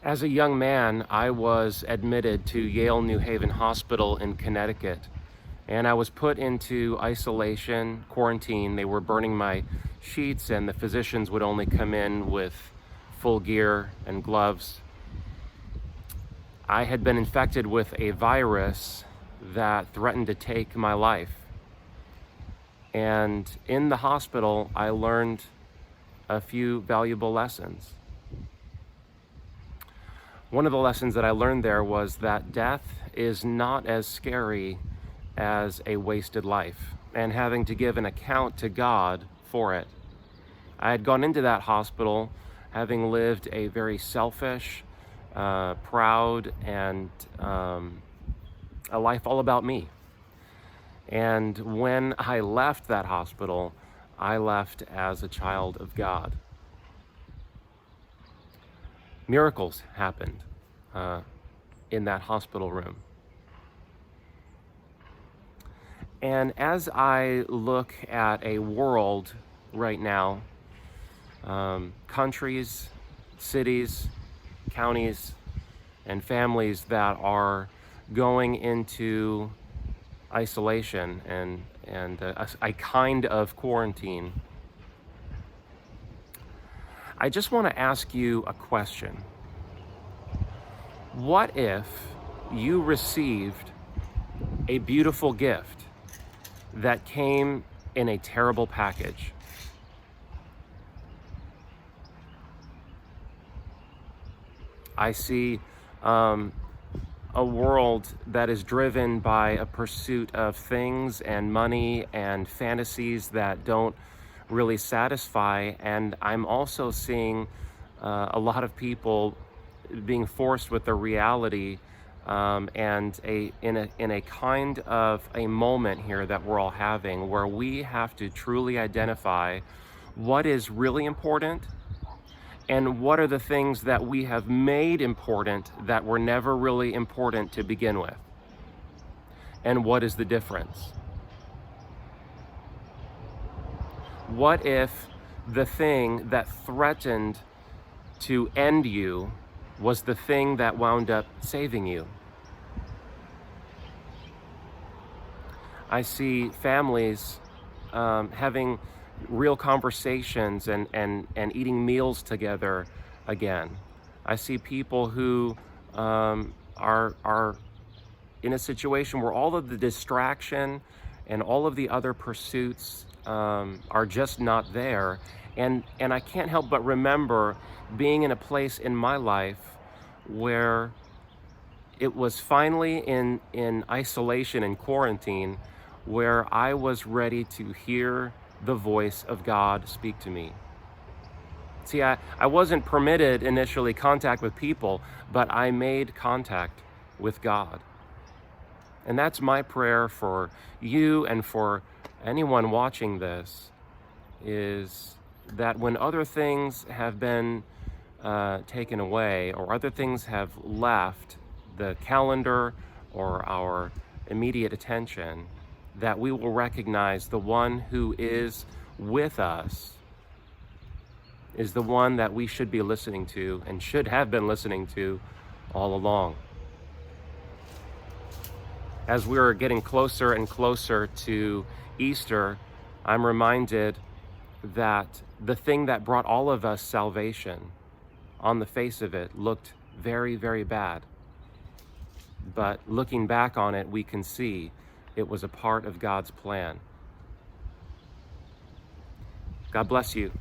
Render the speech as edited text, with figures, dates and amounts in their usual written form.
As a young man, I was admitted to Yale New Haven Hospital in Connecticut, and I was put into isolation, quarantine. They were burning my sheets, and the physicians would only come in with full gear and gloves. I had been infected with a virus that threatened to take my life. And in the hospital, I learned a few valuable lessons. One of the lessons that I learned there was that death is not as scary as a wasted life and having to give an account to God for it. I had gone into that hospital having lived a very selfish, proud, and a life all about me. And when I left that hospital, I left as a child of God. Miracles happened in that hospital room. And as I look at a world right now, countries, cities, counties, and families that are going into isolation and a kind of quarantine, I just want to ask you a question. What if you received a beautiful gift that came in a terrible package? I see a world that is driven by a pursuit of things and money and fantasies that don't really satisfy. And I'm also seeing a lot of people being forced with the reality and in a kind of a moment here that we're all having, where we have to truly identify what is really important and what are the things that we have made important that were never really important to begin with, and what is the difference. What if the thing that threatened to end you was the thing that wound up saving you? I see families having real conversations and eating meals together again. I see people who are in a situation where all of the distraction and all of the other pursuits are just not there. And I can't help but remember being in a place in my life where it was finally in isolation and quarantine, where I was ready to hear the voice of God speak to me. See, I wasn't permitted initially contact with people, but I made contact with God. And that's my prayer for you and for anyone watching this, is that when other things have been taken away, or other things have left the calendar or our immediate attention, that we will recognize the one who is with us is the one that we should be listening to and should have been listening to all along. As we're getting closer and closer to Easter, I'm reminded that the thing that brought all of us salvation, on the face of it, looked very, very bad. But looking back on it, we can see it was a part of God's plan. God bless you.